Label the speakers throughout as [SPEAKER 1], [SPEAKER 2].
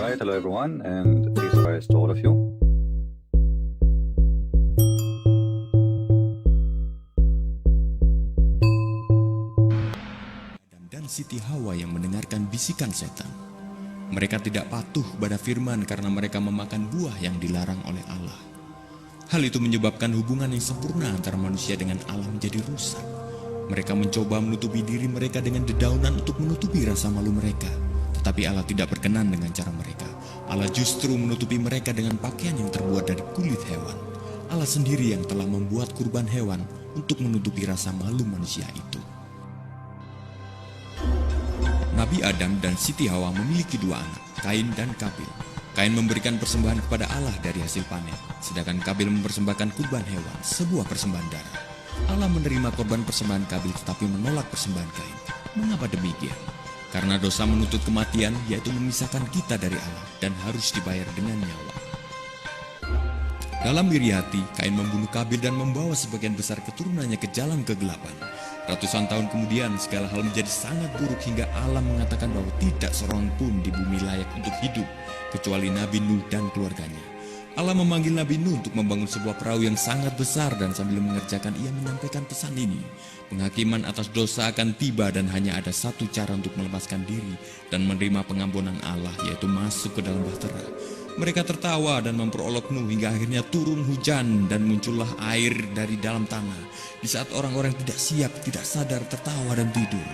[SPEAKER 1] Alright, hello everyone, and peace Christ to all of you.
[SPEAKER 2] Adam dan Siti Hawa yang mendengarkan bisikan setan. Mereka tidak patuh pada firman karena mereka memakan buah yang dilarang oleh Allah. Hal itu menyebabkan hubungan yang sempurna antara manusia dengan Allah menjadi rusak. Mereka mencoba menutupi diri mereka dengan dedaunan untuk menutupi rasa malu mereka. Tetapi Allah tidak berkenan dengan cara mereka. Allah justru menutupi mereka dengan pakaian yang terbuat dari kulit hewan. Allah sendiri yang telah membuat kurban hewan untuk menutupi rasa malu manusia itu. Nabi Adam dan Siti Hawa memiliki dua anak, Kain dan Kabil. Kain memberikan persembahan kepada Allah dari hasil panen, sedangkan Kabil mempersembahkan kurban hewan, sebuah persembahan darah. Allah menerima korban persembahan Kabil tetapi menolak persembahan Kain. Mengapa demikian? Karena dosa menuntut kematian, yaitu memisahkan kita dari Allah dan harus dibayar dengan nyawa. Dalam iri hati, Kain membunuh Kabil dan membawa sebagian besar keturunannya ke jalan kegelapan. Ratusan tahun kemudian, segala hal menjadi sangat buruk hingga Allah mengatakan bahwa tidak seorang pun di bumi layak untuk hidup, kecuali Nabi Nuh dan keluarganya. Allah memanggil Nabi Nuh untuk membangun sebuah perahu yang sangat besar dan sambil mengerjakan ia menyampaikan pesan ini. Penghakiman atas dosa akan tiba dan hanya ada satu cara untuk melepaskan diri dan menerima pengampunan Allah, yaitu masuk ke dalam bahtera. Mereka tertawa dan memperolok Nuh hingga akhirnya turun hujan dan muncullah air dari dalam tanah. Di saat orang-orang tidak siap, tidak sadar, tertawa dan tidur.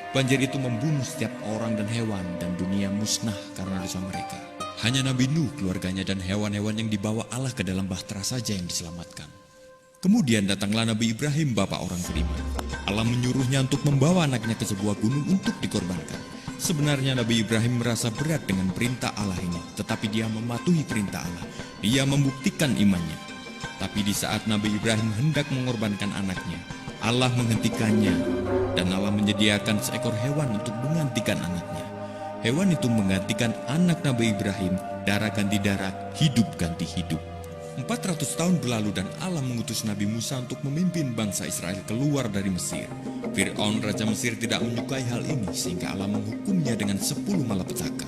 [SPEAKER 2] Banjir itu membunuh setiap orang dan hewan dan dunia musnah karena dosa mereka. Hanya Nabi Nuh, keluarganya dan hewan-hewan yang dibawa Allah ke dalam bahtera saja yang diselamatkan. Kemudian datanglah Nabi Ibrahim, bapak orang beriman. Allah menyuruhnya untuk membawa anaknya ke sebuah gunung untuk dikorbankan. Sebenarnya Nabi Ibrahim merasa berat dengan perintah Allah ini, tetapi dia mematuhi perintah Allah. Dia membuktikan imannya. Tapi di saat Nabi Ibrahim hendak mengorbankan anaknya, Allah menghentikannya dan Allah menyediakan seekor hewan untuk menggantikan anaknya. Hewan itu menggantikan anak Nabi Ibrahim, darah ganti darah, hidup ganti hidup. 400 tahun berlalu dan Allah mengutus Nabi Musa untuk memimpin bangsa Israel keluar dari Mesir. Fir'aun Raja Mesir tidak menyukai hal ini sehingga Allah menghukumnya dengan 10 malapetaka.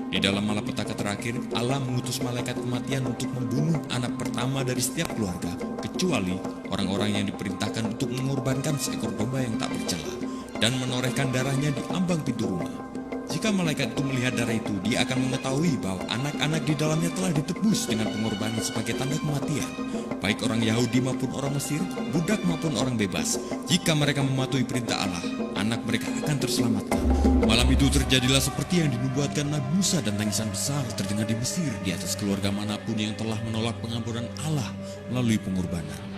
[SPEAKER 2] Di dalam malapetaka terakhir, Allah mengutus malaikat kematian untuk membunuh anak pertama dari setiap keluarga, kecuali orang-orang yang diperintahkan untuk mengorbankan seekor domba yang tak bercela dan menorehkan darahnya di ambang pintu rumah. Jika malaikat itu melihat darah itu, dia akan mengetahui bahwa anak-anak di dalamnya telah ditebus dengan pengorbanan sebagai tanda kematian. Baik orang Yahudi maupun orang Mesir, budak maupun orang bebas. Jika mereka mematuhi perintah Allah, anak mereka akan terselamatkan. Malam itu terjadilah seperti yang dinubuatkan Nabi Musa dan tangisan besar terdengar di Mesir di atas keluarga manapun yang telah menolak pengampunan Allah melalui pengorbanan.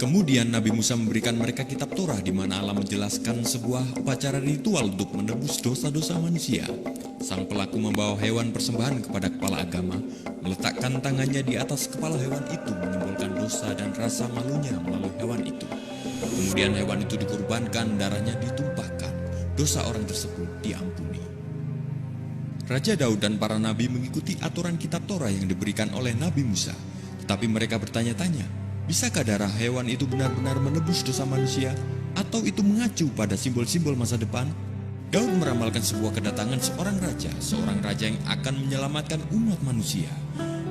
[SPEAKER 2] Kemudian Nabi Musa memberikan mereka kitab Torah di mana Allah menjelaskan sebuah upacara ritual untuk menebus dosa-dosa manusia. Sang pelaku membawa hewan persembahan kepada kepala agama, meletakkan tangannya di atas kepala hewan itu menyimbolkan dosa dan rasa malunya melalui hewan itu. Kemudian hewan itu dikorbankan, darahnya ditumpahkan, dosa orang tersebut diampuni. Raja Daud dan para nabi mengikuti aturan kitab Torah yang diberikan oleh Nabi Musa. Tetapi mereka bertanya-tanya, bisakah darah hewan itu benar-benar menebus dosa manusia? Atau itu mengacu pada simbol-simbol masa depan? Daud meramalkan sebuah kedatangan seorang raja yang akan menyelamatkan umat manusia.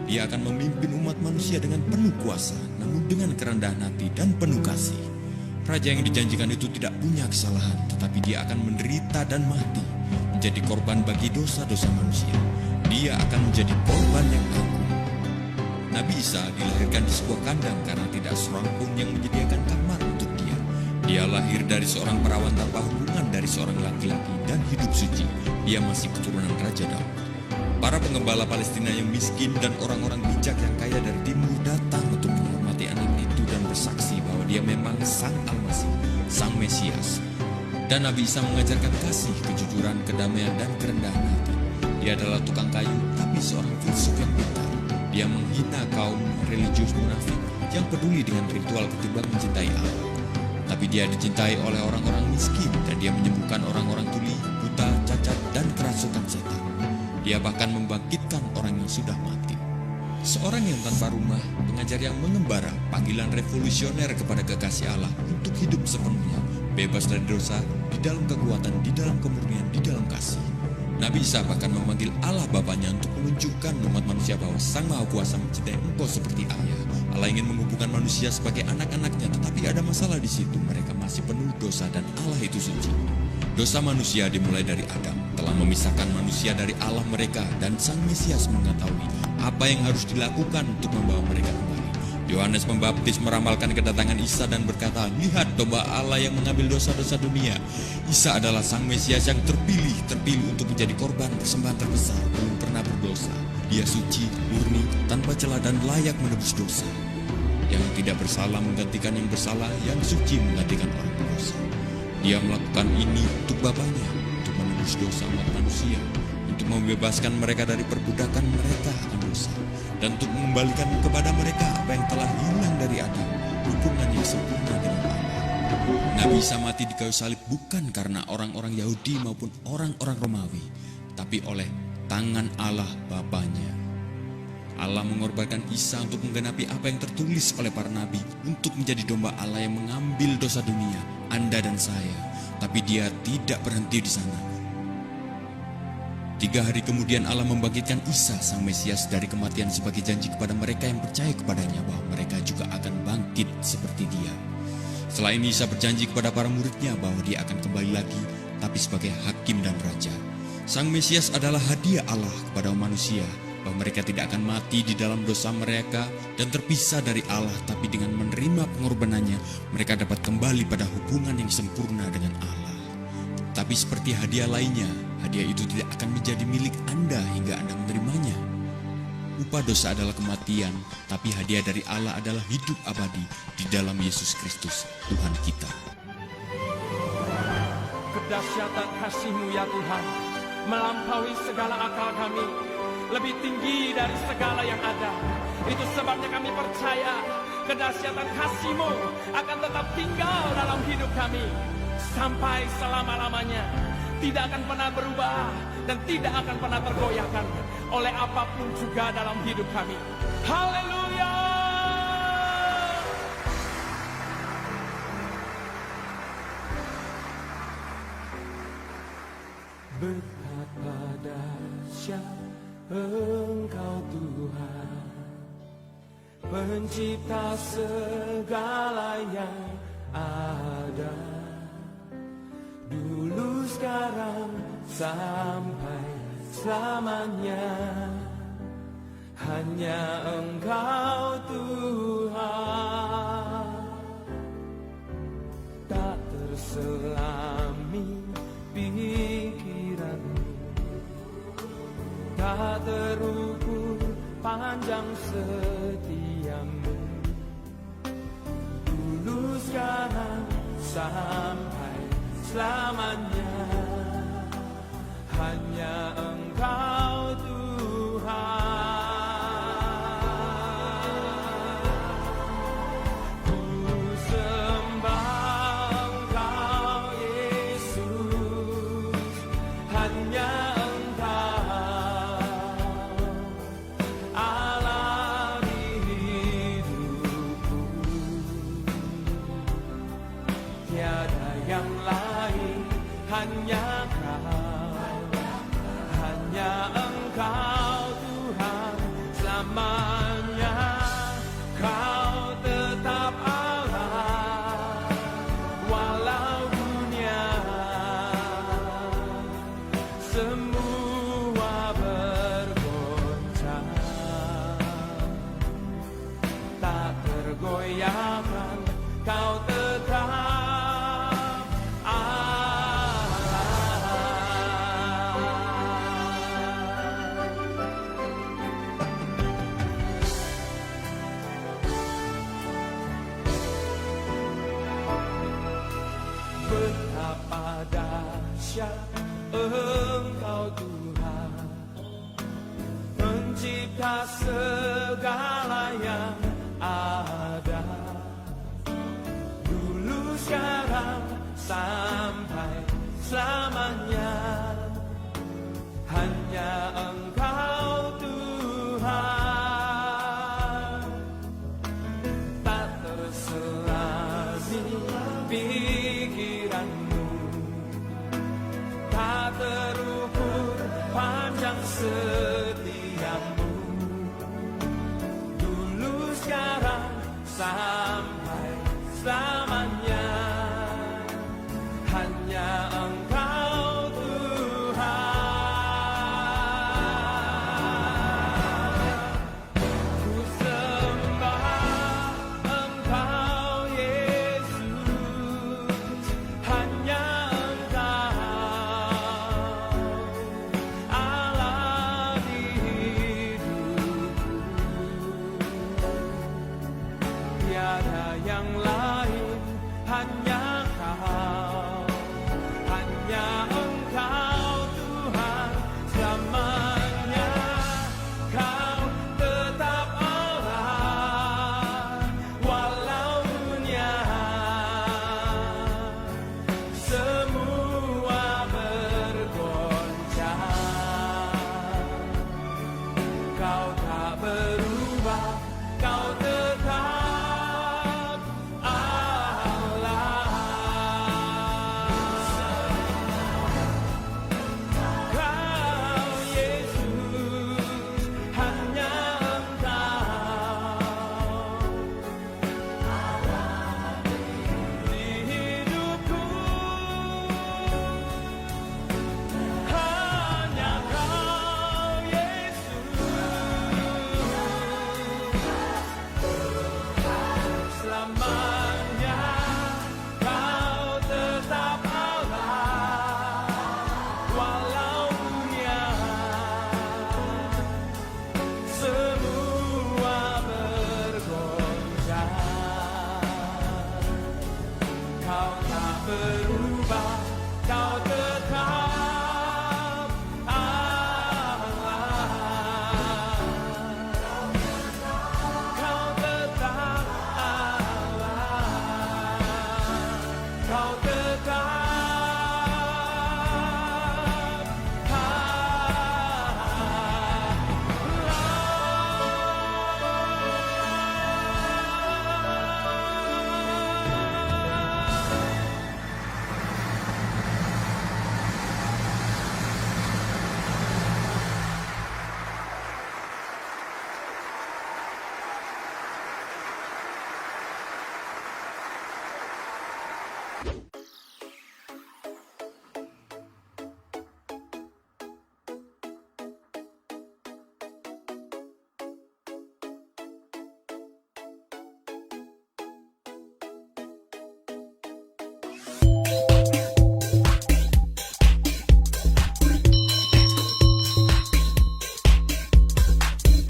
[SPEAKER 2] Dia akan memimpin umat manusia dengan penuh kuasa, namun dengan kerendahan hati dan penuh kasih. Raja yang dijanjikan itu tidak punya kesalahan, tetapi dia akan menderita dan mati, menjadi korban bagi dosa-dosa manusia. Dia akan menjadi korban yang agung. Nabi Isa dilahirkan di sebuah kandang karena tidak seorang pun yang menyediakan kamar untuk dia. Dia lahir dari seorang perawan tanpa hubungan dari seorang laki-laki dan hidup suci. Dia masih keturunan Raja Daud. Para penggembala Palestina yang miskin dan orang-orang bijak yang kaya dari timur datang untuk menghormati anak itu dan bersaksi bahwa dia memang Sang Al-Masih, Sang Mesias. Dan Nabi Isa mengajarkan kasih, kejujuran, kedamaian, dan kerendahan hati. Dia adalah tukang kayu, tapi seorang filsuf yang pintar. Dia menghina kaum religius munafik yang peduli dengan ritual ketimbang mencintai Allah. Tapi dia dicintai oleh orang-orang miskin dan dia menyembuhkan orang-orang tuli, buta, cacat, dan kerasukan setan. Dia bahkan membangkitkan orang yang sudah mati. Seorang yang tanpa rumah, pengajar yang mengembara, panggilan revolusioner kepada kekasih Allah untuk hidup sepenuhnya, bebas dari dosa, di dalam kekuatan, di dalam kemurnian, di dalam kasih. Nabi Isa bahkan memanggil Allah Bapanya untuk menunjukkan umat manusia bahwa Sang Maha Kuasa mencintai engkau seperti ayah. Allah ingin menghubungkan manusia sebagai anak-anaknya, tetapi ada masalah di situ. Mereka masih penuh dosa dan Allah itu suci. Dosa manusia dimulai dari Adam, telah memisahkan manusia dari Allah mereka, dan Sang Mesias mengetahui apa yang harus dilakukan untuk membawa mereka kembali. Yohanes Pembaptis meramalkan kedatangan Isa dan berkata, "Lihat domba Allah yang mengambil dosa-dosa dunia." Isa adalah Sang Mesias yang terpilih untuk menjadi korban persembahan terbesar, belum pernah berdosa. Dia suci, murni, tanpa celah dan layak menebus dosa. Yang tidak bersalah menggantikan yang bersalah, yang suci menggantikan orang berdosa. Dia melakukan ini untuk Bapanya, untuk menebus dosa umat manusia, untuk membebaskan mereka dari perbudakan mereka akan dosa, dan untuk mengembalikan kepada mereka apa yang telah hilang dari Adam, hubungan yang sempurna dengan Allah. Nabi Isa mati di kayu salib bukan karena orang-orang Yahudi maupun orang-orang Romawi, tapi oleh tangan Allah Bapanya. Allah mengorbankan Isa untuk menggenapi apa yang tertulis oleh para nabi, untuk menjadi domba Allah yang mengambil dosa dunia, Anda dan saya. Tapi Dia tidak berhenti di sana. 3 hari kemudian Allah membangkitkan Isa Sang Mesias dari kematian sebagai janji kepada mereka yang percaya kepadanya bahwa mereka juga akan bangkit seperti Dia. Setelah ini Isa berjanji kepada para muridnya bahwa Dia akan kembali lagi, tapi sebagai hakim dan raja. Sang Mesias adalah hadiah Allah kepada manusia, bahwa mereka tidak akan mati di dalam dosa mereka dan terpisah dari Allah, tapi dengan menerima pengorbanannya mereka dapat kembali pada hubungan yang sempurna dengan Allah. Tapi seperti hadiah lainnya, hadiah itu tidak akan menjadi milik Anda hingga Anda menerimanya. Upah dosa adalah kematian, tapi hadiah dari Allah adalah hidup abadi di dalam Yesus Kristus, Tuhan kita.
[SPEAKER 3] Kedahsyatan kasih-Mu ya Tuhan, melampaui segala akal kami, lebih tinggi dari segala yang ada. Itu sebabnya kami percaya kedahsyatan kasih-Mu akan tetap tinggal dalam hidup kami sampai selama-lamanya. Tidak akan pernah berubah dan tidak akan pernah tergoyahkan oleh apapun juga dalam hidup kami. Haleluya! Betapa dahsyat Engkau Tuhan, pencipta segala yang ada, dulu sekarang sampai selamanya. Hanya Engkau Tuhan, tak terselami pikiranmu, tak terukur panjang setiamu, dulu sekarang sampai selamanya. Hanya Engkau Tuhan. Ku sembah Engkau Yesus, hanya Engkau Allah di hidupku. Tiada yang lain, hanya Engkau Tuhan selamanya. Kau tetap Allah walau dunia semua bergoncang, tak tergoyahkan. Kau tetap betapa dahsyat Engkau Tuhan, pencipta segala yang ada, dulu sekarang sampai selamanya. Hanya Engkau Tuhan, tak terselami pikiranmu, tak terukur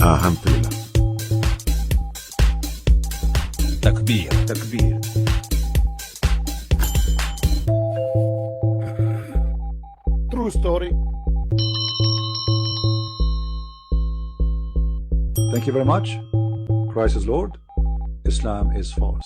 [SPEAKER 4] Alhamdulillah.
[SPEAKER 5] Takbir.
[SPEAKER 4] Takbir. True story.
[SPEAKER 1] Thank you very much. Christ is Lord. Islam is false.